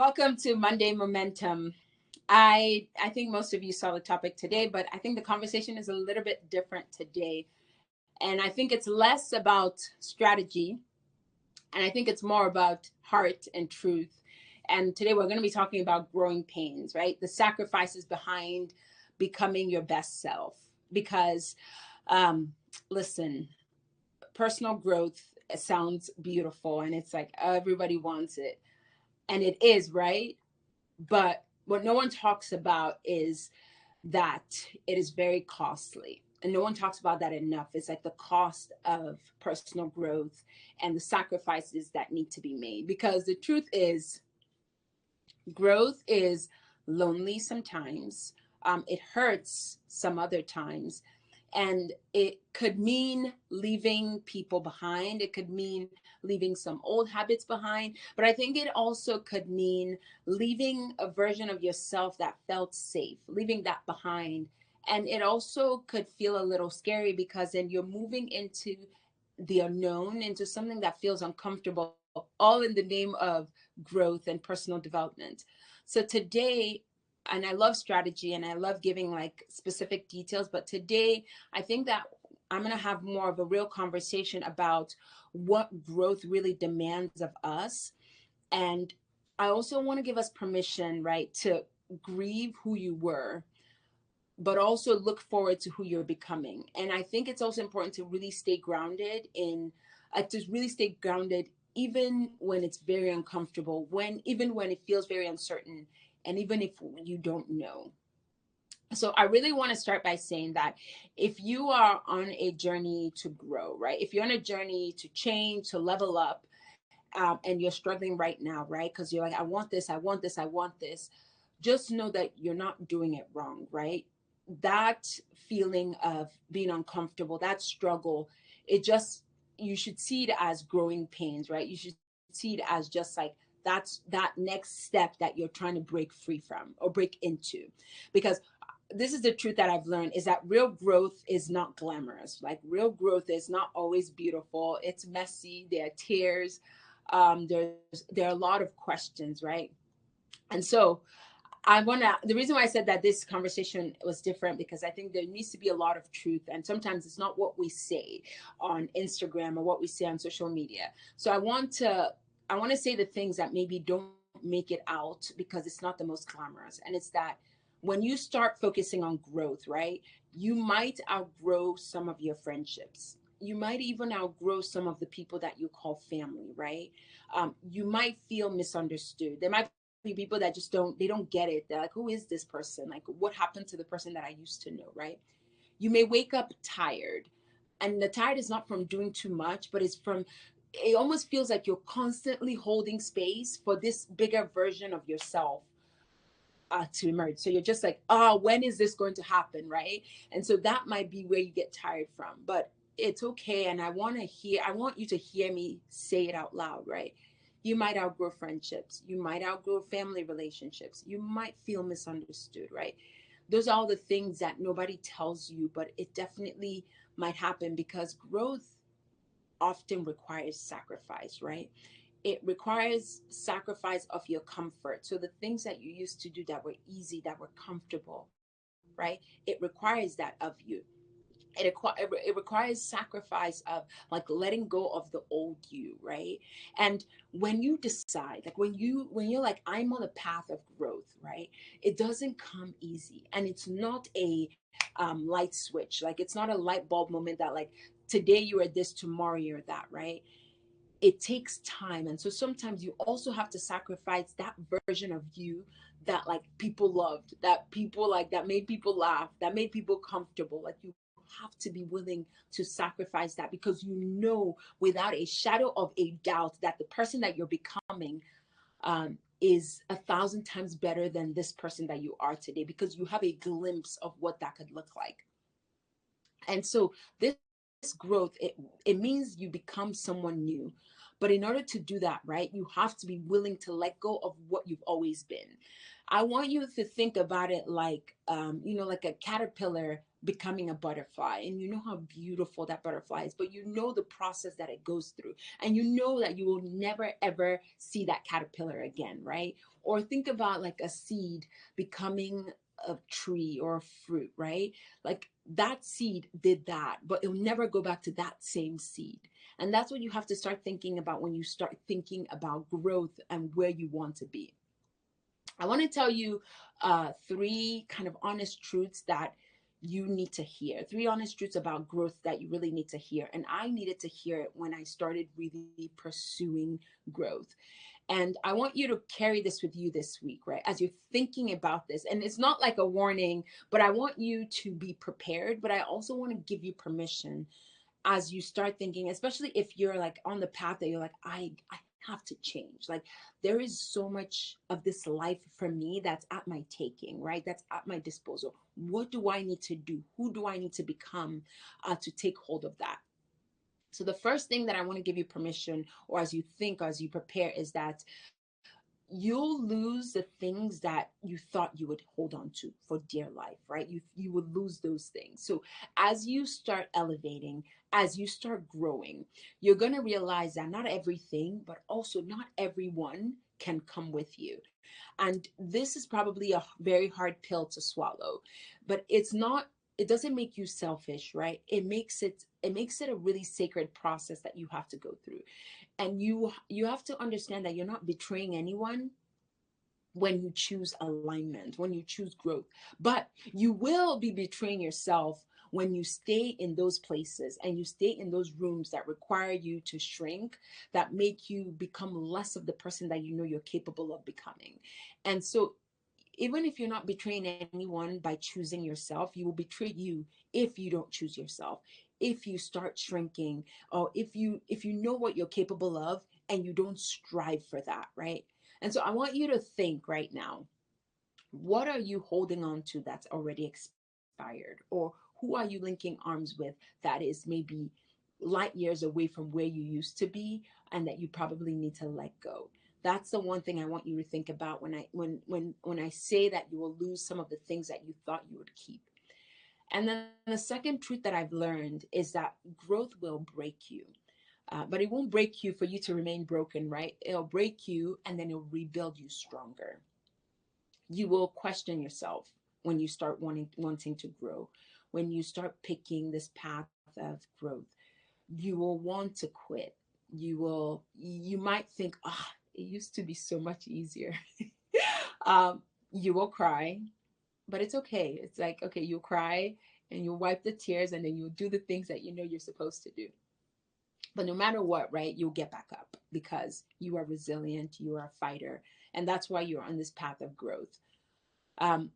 Welcome to Monday Momentum. I think most of you saw the topic today, but I think the conversation is a little bit different today. And I think it's less about strategy, and I think it's more about heart and truth. And today we're going to be talking about growing pains, right? The sacrifices behind becoming your best self. Because, um, listen, personal growth sounds beautiful, and it's like everybody wants it, and it is, right? But what no one talks about is that it is very costly. And no one talks about that enough. It's like the cost of personal growth and the sacrifices that need to be made. Because the truth is, growth is lonely sometimes. It hurts some other times. And it could mean leaving people behind. It could mean leaving some old habits behind. But I think it also could mean leaving a version of yourself that felt safe, leaving that behind. And it also could feel a little scary because then you're moving into the unknown, into something that feels uncomfortable, all in the name of growth and personal development. So today, and I love strategy and I love giving like specific details, but today I think that I'm going to have more of a real conversation about what growth really demands of us. And I also want to give us permission, right, to grieve who you were, but also look forward to who you're becoming. And I think it's also important to really stay grounded in, to really stay grounded even when it's very uncomfortable, even when it feels very uncertain, and even if you don't know. So I really want to start by saying that if you are on a journey to grow, right? If you're on a journey to change, to level up, and you're struggling right now, right? Because you're like, I want this, I want this, I want this. Just know that you're not doing it wrong, right? That feeling of being uncomfortable, that struggle, it just, you should see it as growing pains, right? You should see it as just like that's that next step that you're trying to break free from or break into. Because this is the truth that I've learned is that real growth is not glamorous. Like real growth is not always beautiful. It's messy. There are tears. There are a lot of questions, right? And so the reason why I said that this conversation was different because I think there needs to be a lot of truth. And sometimes it's not what we say on Instagram or what we say on social media. So I want to say the things that maybe don't make it out because it's not the most glamorous. And it's that when you start focusing on growth, right, you might outgrow some of your friendships. You might even outgrow some of the people that you call family, right? You might feel misunderstood. There might be people that just don't get it. They're like, who is this person? Like, what happened to the person that I used to know, right? You may wake up tired, and the tired is not from doing too much, but it's from, it almost feels like you're constantly holding space for this bigger version of yourself to emerge. So you're just like, oh, when is this going to happen, right? And so that might be where you get tired from, but it's okay. And I want you to hear me say it out loud, right? You might outgrow friendships. You might outgrow family relationships. You might feel misunderstood, right? Those are all the things that nobody tells you, but it definitely might happen because growth often requires sacrifice, right? It requires sacrifice of your comfort. So the things that you used to do that were easy, that were comfortable, right? It requires that of you. It requires sacrifice of like letting go of the old you, right? And when you decide, like when you're like, I'm on a path of growth, right? It doesn't come easy, and it's not a light switch. Like it's not a light bulb moment that like today you are this, tomorrow you're that, right? It takes time. And so sometimes you also have to sacrifice that version of you that like people loved, that people like, that made people laugh, that made people comfortable. Like you have to be willing to sacrifice that because you know without a shadow of a doubt that the person that you're becoming is 1,000 times better than this person that you are today, because you have a glimpse of what that could look like. And so this growth, it means you become someone new. But in order to do that, right, you have to be willing to let go of what you've always been. I want you to think about it like, like a caterpillar becoming a butterfly. And you know how beautiful that butterfly is, but you know the process that it goes through. And you know that you will never, ever see that caterpillar again, right? Or think about like a seed becoming a tree or a fruit, right? Like that seed did that, but it'll never go back to that same seed. And that's what you have to start thinking about when you start thinking about growth and where you want to be. I want to tell you three kind of honest truths that you need to hear. Three honest truths about growth that you really need to hear. And I needed to hear it when I started really pursuing growth. And I want you to carry this with you this week, right? As you're thinking about this. And it's not like a warning, but I want you to be prepared. But I also want to give you permission as you start thinking, especially if you're like on the path that you're like, I have to change. Like there is so much of this life for me that's at my taking, right? That's at my disposal. What do I need to do? Who do I need to become to take hold of that? So the first thing that I want to give you permission, or as you think, as you prepare, is that you'll lose the things that you thought you would hold on to for dear life, right? You would lose those things. So as you start elevating, as you start growing, you're going to realize that not everything, but also not everyone can come with you. And this is probably a very hard pill to swallow, but it's not, it doesn't make you selfish, right? It makes it a really sacred process that you have to go through. And you have to understand that you're not betraying anyone when you choose alignment, when you choose growth. But you will be betraying yourself when you stay in those places and you stay in those rooms that require you to shrink, that make you become less of the person that you know you're capable of becoming. And so even if you're not betraying anyone by choosing yourself, you will betray you if you don't choose yourself, if you start shrinking, or if you know what you're capable of and you don't strive for that, right? And so I want you to think right now, what are you holding on to that's already expired? Or who are you linking arms with that is maybe light years away from where you used to be and that you probably need to let go? That's the one thing I want you to think about when I say that you will lose some of the things that you thought you would keep. And then the second truth that I've learned is that growth will break you. But it won't break you for you to remain broken, right? It'll break you and then it'll rebuild you stronger. You will question yourself when you start wanting to grow. When you start picking this path of growth, you will want to quit. You might think, it used to be so much easier. You will cry, but it's okay. It's like, okay, you'll cry and you'll wipe the tears and then you'll do the things that you know you're supposed to do. But no matter what, right, you'll get back up because you are resilient, you are a fighter, and that's why you're on this path of growth. Um,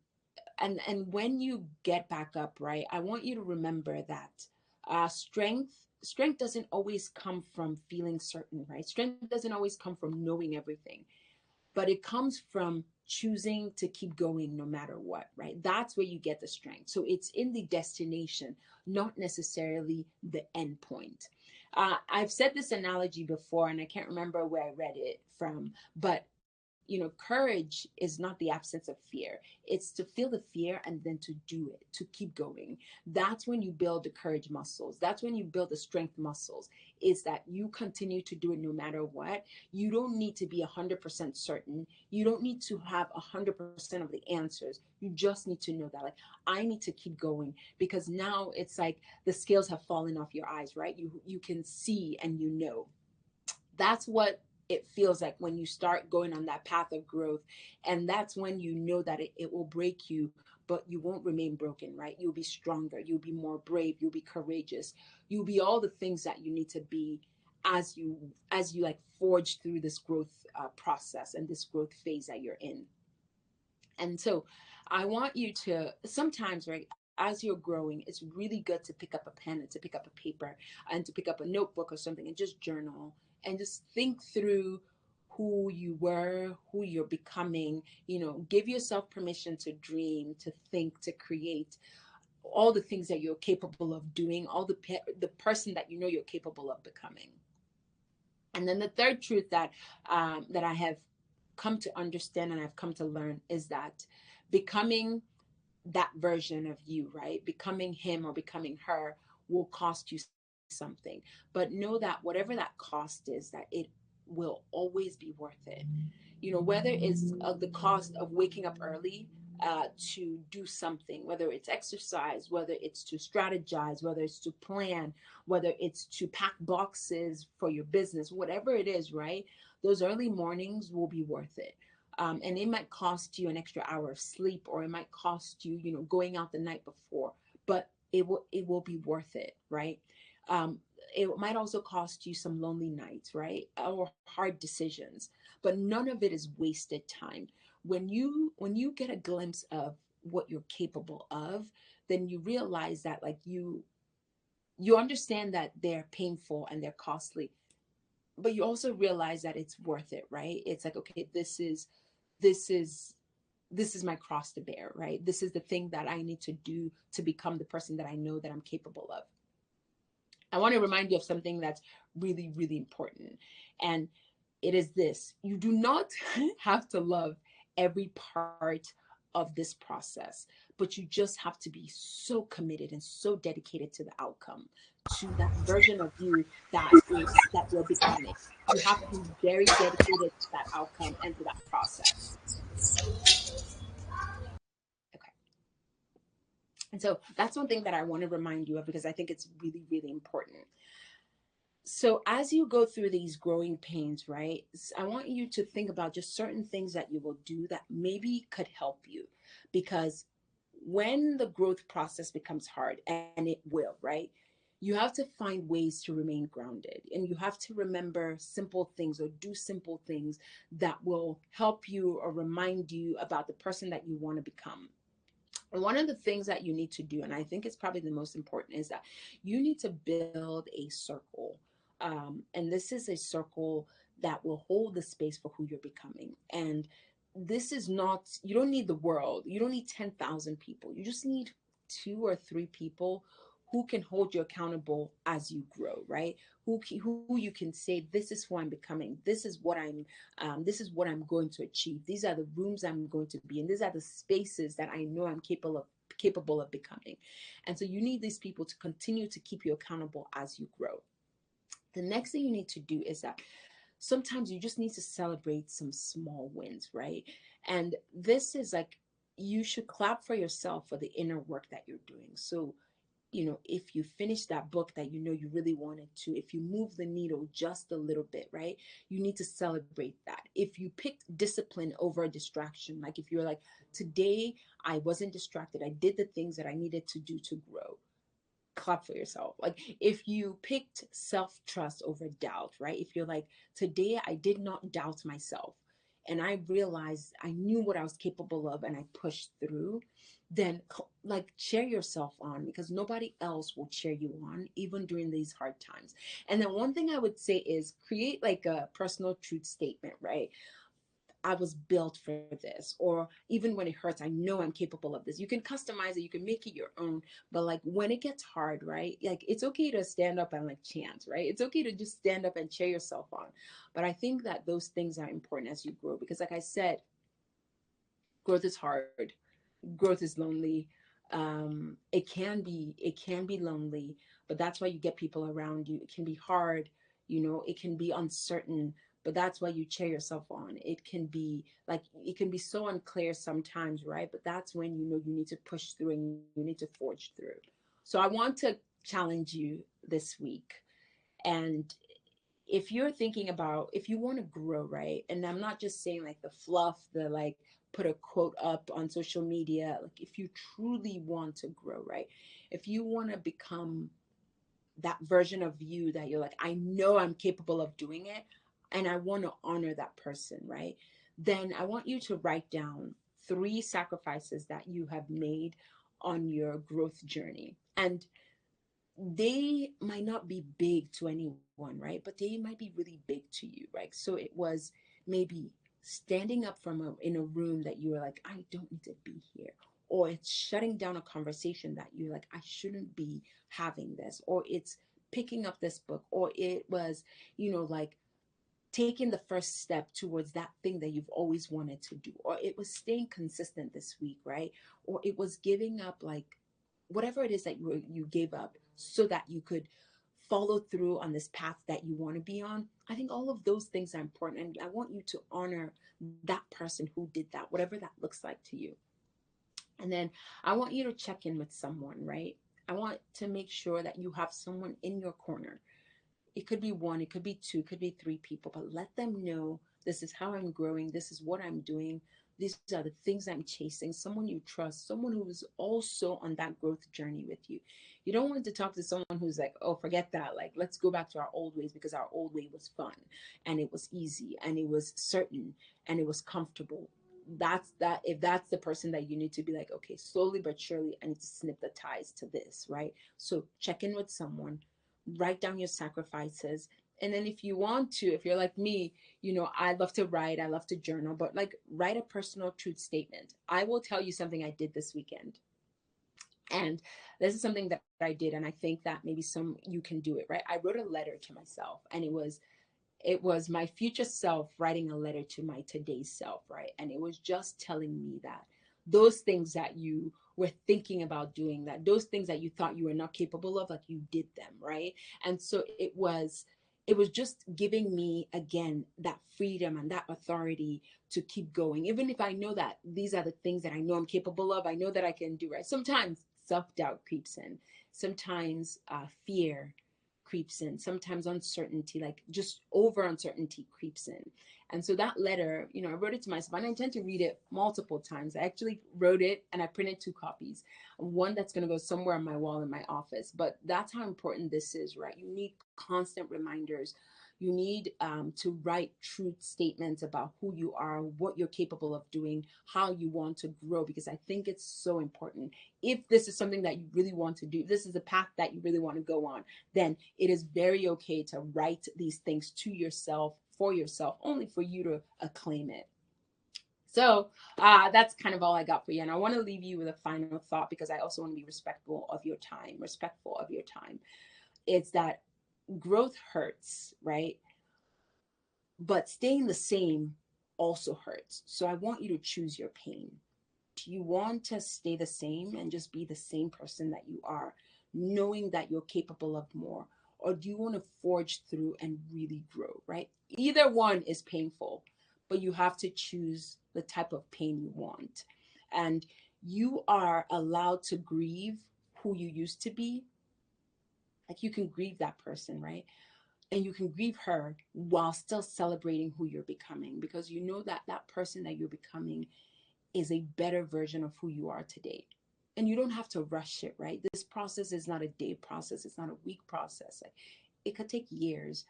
and when you get back up, right, I want you to remember that strength doesn't always come from feeling certain, right? Strength doesn't always come from knowing everything, but it comes from choosing to keep going no matter what, right? That's where you get the strength. So it's in the destination, not necessarily the end point. I've said this analogy before, and I can't remember where I read it from, but courage is not the absence of fear. It's to feel the fear and then to do it, to keep going. That's when you build the courage muscles. That's when you build the strength muscles, is that you continue to do it no matter what. You don't need to be 100% certain. You don't need to have 100% of the answers. You just need to know that, like, I need to keep going, because now it's like the scales have fallen off your eyes, right? You can see and you know. That's what it feels like when you start going on that path of growth. And that's when you know that it will break you, but you won't remain broken, right? You'll be stronger, you'll be more brave, you'll be courageous, you'll be all the things that you need to be as you like forge through this growth process and this growth phase that you're in. And so I want you to sometimes, right, as you're growing, it's really good to pick up a pen and to pick up a paper and to pick up a notebook or something and just journal and just think through who you were, who you're becoming. Give yourself permission to dream, to think, to create all the things that you're capable of doing, all the person that you know you're capable of becoming. And then the third truth that I have come to understand and I've come to learn is that becoming that version of you, right? Becoming him or becoming her will cost you something. But know that whatever that cost is, that it will always be worth it. Whether it's the cost of waking up early to do something, whether it's exercise, whether it's to strategize, whether it's to plan, whether it's to pack boxes for your business, whatever it is, right? Those early mornings will be worth it. And it might cost you an extra hour of sleep, or it might cost you, going out the night before, but it will be worth it, right? Um, it might also cost you some lonely nights, right? Or hard decisions, but none of it is wasted time. When you get a glimpse of what you're capable of, then you realize that, like, you understand that they're painful and they're costly, but you also realize that it's worth it, right? It's like, okay, this is this is my cross to bear, right? This is the thing that I need to do to become the person that I know that I'm capable of. I want to remind you of something that's really, really important. And it is this: you do not have to love every part of this process, but you just have to be so committed and so dedicated to the outcome, to that version of you that you're becoming. You have to be very dedicated to that outcome and to that process. Okay. And so that's one thing that I want to remind you of, because I think it's really, really important. So as you go through these growing pains, right, I want you to think about just certain things that you will do that maybe could help you. Because when the growth process becomes hard, and it will, right, you have to find ways to remain grounded, and you have to remember simple things or do simple things that will help you or remind you about the person that you want to become. One of the things that you need to do, and I think it's probably the most important, is that you need to build a circle. And this is a circle that will hold the space for who you're becoming. And this is not, you don't need the world, you don't need 10,000 people. You just need two or three people who can hold you accountable as you grow, right? Who you can say, this is who I'm becoming, this is what I'm going to achieve, these are the rooms I'm going to be in, these are the spaces that I know I'm capable of becoming. And so you need these people to continue to keep you accountable as you grow. The next thing you need to do is that sometimes you just need to celebrate some small wins, right? And this is like, you should clap for yourself for the inner work that you're doing. So, if you finish that book that you really wanted to, if you move the needle just a little bit, right? You need to celebrate that. If you picked discipline over distraction, like if you're like, today I wasn't distracted, I did the things that I needed to do to grow, clap for yourself. Like if you picked self-trust over doubt, right? If you're like, today I did not doubt myself and I realized I knew what I was capable of and I pushed through, then like cheer yourself on, because nobody else will cheer you on even during these hard times. And then one thing I would say is create like a personal truth statement, right? I was built for this, or even when it hurts, I know I'm capable of this. You can customize it, you can make it your own. But like when it gets hard, right? Like it's okay to stand up and like chant, right? It's okay to just stand up and cheer yourself on. But I think that those things are important as you grow, because like I said, growth is hard, growth is lonely. It can be lonely, but that's why you get people around you. It can be hard, it can be uncertain, but that's why you cheer yourself on. It can be so unclear sometimes, right? But that's when you need to push through and you need to forge through. So I want to challenge you this week. And if you're thinking about, if you want to grow, right? And I'm not just saying like the fluff, the like put a quote up on social media. Like if you truly want to grow, right? If you want to become that version of you that you're like, I know I'm capable of doing it and I want to honor that person, right? Then I want you to write down 3 sacrifices that you have made on your growth journey. And they might not be big to anyone, right? But they might be really big to you, right? So it was maybe standing up in a room that you were like, I don't need to be here. Or it's shutting down a conversation that you're like, I shouldn't be having this. Or it's picking up this book. Or it was, like taking the first step towards that thing that you've always wanted to do, or it was staying consistent this week, right? Or it was giving up, like whatever it is that you gave up so that you could follow through on this path that you want to be on. I think all of those things are important, and I want you to honor that person who did that, whatever that looks like to you. And then I want you to check in with someone, right? I want to make sure that you have someone in your corner. It could be one, it could be two, it could be three people, but let them know this is how I'm growing, this is what I'm doing, these are the things I'm chasing. Someone you trust, someone who is also on that growth journey with you. You don't want to talk to someone who's like, oh, forget that, like let's go back to our old ways, because our old way was fun and it was easy and it was certain and it was comfortable. That's that. If that's the person that you need to be like, okay, slowly but surely I need to snip the ties to this, right? So check in with someone, write down your sacrifices. And then if you want to, if you're like me, I love to write, I love to journal, but like write a personal truth statement. I will tell you something I did this weekend. And this is something that I did, and I think that maybe some you can do it, right? I wrote a letter to myself, and it was my future self writing a letter to my today's self, right? And it was just telling me that those things that you were thinking about doing, that those things that you thought you were not capable of, like you did them, right? And so it was just giving me again that freedom and that authority to keep going, even if I know that these are the things that I know I'm capable of. I know that I can do, right? Sometimes self-doubt creeps in, sometimes fear creeps in, sometimes uncertainty, like just over uncertainty creeps in. And so that letter, I wrote it to myself, and I intend to read it multiple times. I actually wrote it and I printed two copies, one that's going to go somewhere on my wall in my office. But that's how important this is, right? You need constant reminders. You need to write truth statements about who you are, what you're capable of doing, how you want to grow, because I think it's so important. If this is something that you really want to do, this is a path that you really want to go on, then it is very okay to write these things to yourself, for yourself, only for you to acclaim it. So that's kind of all I got for you. And I want to leave you with a final thought, because I also want to be respectful of your time. It's that growth hurts, right? But staying the same also hurts. So I want you to choose your pain. Do you want to stay the same and just be the same person that you are, knowing that you're capable of more? Or do you want to forge through and really grow, right? Either one is painful, but you have to choose the type of pain you want. And you are allowed to grieve who you used to be. Like you can grieve that person, right? And you can grieve her while still celebrating who you're becoming, because you know that that person that you're becoming is a better version of who you are today. And you don't have to rush it, right? This process is not a day process, it's not a week process. Like, it could take years.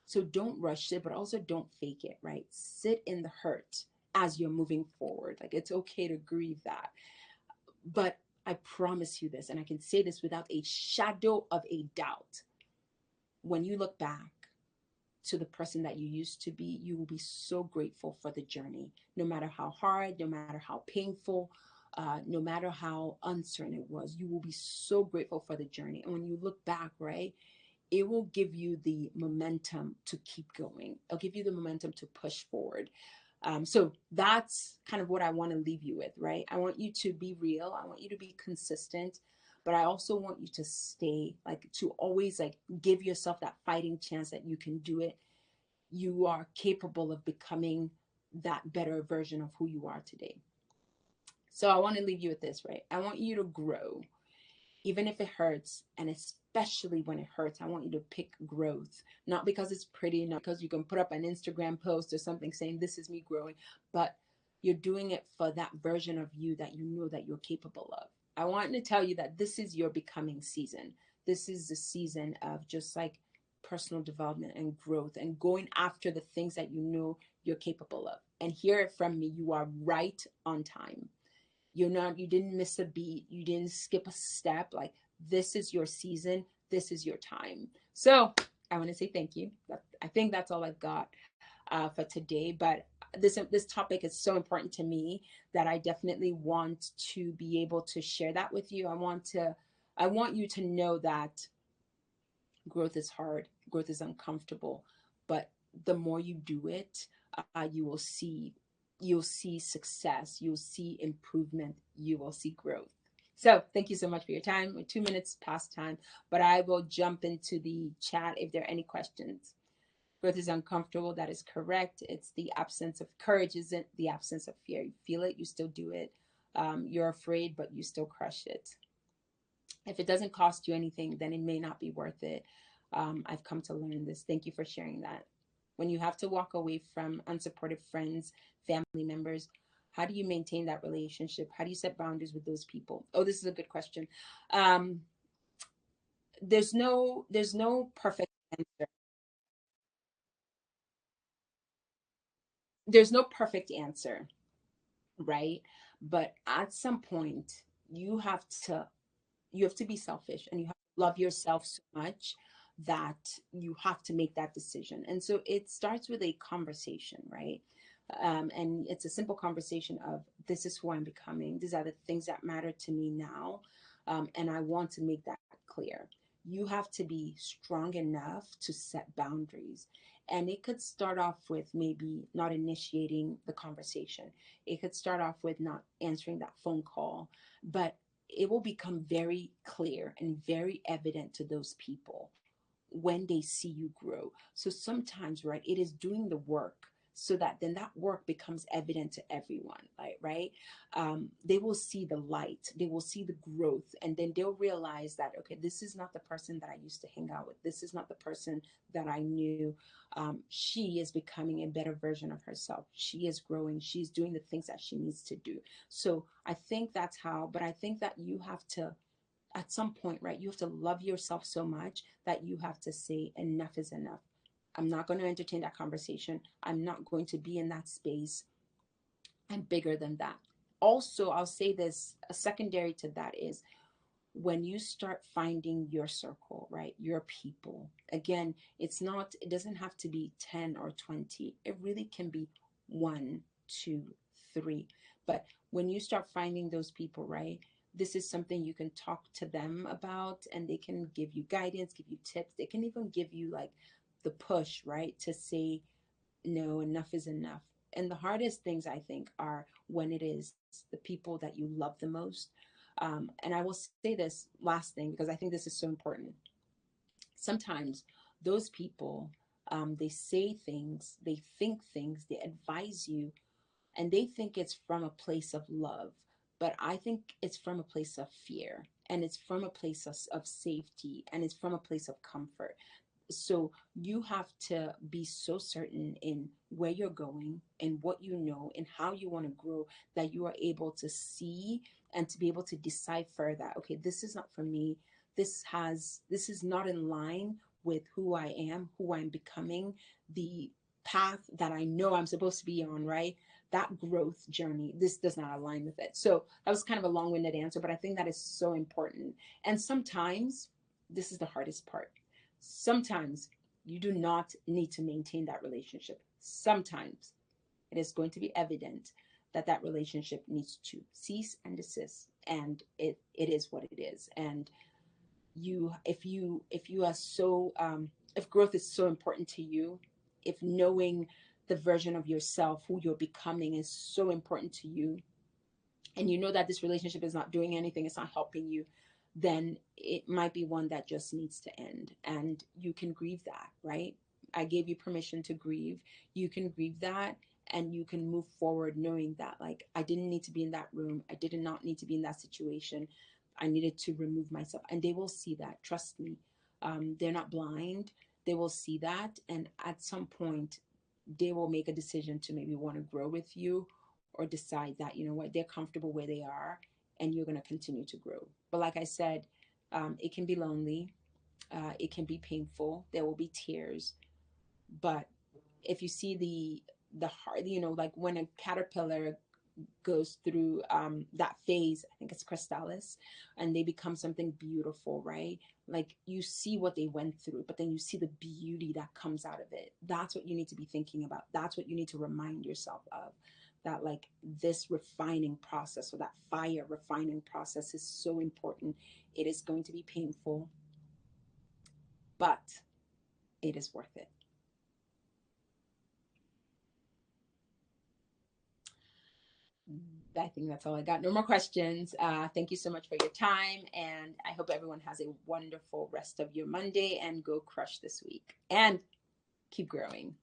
So don't rush it, but also don't fake it, right? Sit in the hurt as you're moving forward. Like, it's okay to grieve that. But I promise you this, and I can say this without a shadow of a doubt. When you look back to the person that you used to be, you will be so grateful for the journey, no matter how hard, no matter how painful, no matter how uncertain it was. You will be so grateful for the journey. And when you look back, right, it will give you the momentum to keep going. It'll give you the momentum to push forward. So that's kind of what I want to leave you with, right? I want you to be real. I want you to be consistent, but I also want you to stay, like, to always like give yourself that fighting chance that you can do it. You are capable of becoming that better version of who you are today. So I want to leave you with this, right? I want you to grow, even if it hurts, and especially when it hurts. I want you to pick growth, not because it's pretty, not because you can put up an Instagram post or something saying this is me growing, but you're doing it for that version of you that you know that you're capable of. I want to tell you that this is your becoming season. This is the season of just like personal development and growth and going after the things that you know you're capable of. And hear it from me, you are right on time. You didn't miss a beat, you didn't skip a step. Like, this is your season, this is your time. So I want to say thank you. I think that's all I've got for today. But this topic is so important to me that I definitely want to be able to share that with you. I want you to know that growth is hard, growth is uncomfortable, but the more you do it, you'll see success, you'll see improvement, you will see growth. So thank you so much for your time. We're 2 minutes past time, but I will jump into the chat if there are any questions. Growth is uncomfortable. That is correct. It's the absence of courage, isn't the absence of fear. You feel it, you still do it. You're afraid, but you still crush it. If it doesn't cost you anything, then it may not be worth it. I've come to learn this. Thank you for sharing that. When you have to walk away from unsupportive friends, family members, how do you maintain that relationship? How do you set boundaries with those people? Oh, this is a good question. Um, there's no perfect answer. There's no perfect answer, right? But at some point, you have to you have to be selfish, and you have to love yourself so much that you have to make that decision. And so it starts with a conversation, right? And it's a simple conversation of, this is who I'm becoming, these are the things that matter to me now, and I want to make that clear. You have to be strong enough to set boundaries. And it could start off with maybe not initiating the conversation. It could start off with not answering that phone call, but it will become very clear and very evident to those people when they see you grow. So sometimes, right, it is doing the work so that then that work becomes evident to everyone, right? They will see the light, they will see the growth, and then they'll realize that, okay, this is not the person that I used to hang out with. This is not the person that I knew. She is becoming a better version of herself. She is growing. She's doing the things that she needs to do. So I think that's how, but I think that you have to, at some point, right, you have to love yourself so much that you have to say, enough is enough. I'm not going to entertain that conversation. I'm not going to be in that space. I'm bigger than that. Also, I'll say this, a secondary to that is, when you start finding your circle, right? Your people. Again, it doesn't have to be 10 or 20. It really can be one, two, three. But when you start finding those people, right? This is something you can talk to them about, and they can give you guidance, give you tips. They can even give you like the push, right? To say, no, enough is enough. And the hardest things, I think, are when it is the people that you love the most. And I will say this last thing, because I think this is so important. Sometimes those people, they say things, they think things, they advise you, and they think it's from a place of love. But I think it's from a place of fear, and it's from a place of safety, and it's from a place of comfort. So you have to be so certain in where you're going and what you know and how you want to grow, that you are able to see and to be able to decipher that, okay, this is not for me. This is not in line with who I am, who I'm becoming, the path that I know I'm supposed to be on, right? That growth journey, this does not align with it. So that was kind of a long-winded answer, but I think that is so important. And sometimes this is the hardest part. Sometimes you do not need to maintain that relationship. Sometimes it is going to be evident that that relationship needs to cease and desist, and it is what it is. And if you are so if growth is so important to you, if knowing the version of yourself who you're becoming is so important to you, and you know that this relationship is not doing anything, it's not helping you, then it might be one that just needs to end. And you can grieve that, right? I gave you permission to grieve. You can grieve that, and you can move forward knowing that, like, I didn't need to be in that room. I did not need to be in that situation. I needed to remove myself. And they will see that. Trust me. They're not blind. They will see that. And at some point, they will make a decision to maybe want to grow with you, or decide that, you know what, they're comfortable where they are, and you're going to continue to grow. But like I said, it can be lonely, it can be painful, there will be tears. But if you see the heart, like when a caterpillar goes through that phase, I think it's chrysalis, and they become something beautiful, right? Like, you see what they went through, but then you see the beauty that comes out of it. That's what you need to be thinking about. That's what you need to remind yourself of, that like this refining process, or that fire refining process, is so important. It is going to be painful, but it is worth it. I think that's all I got. No more questions. Thank you so much for your time. And I hope everyone has a wonderful rest of your Monday and go crush this week and keep growing.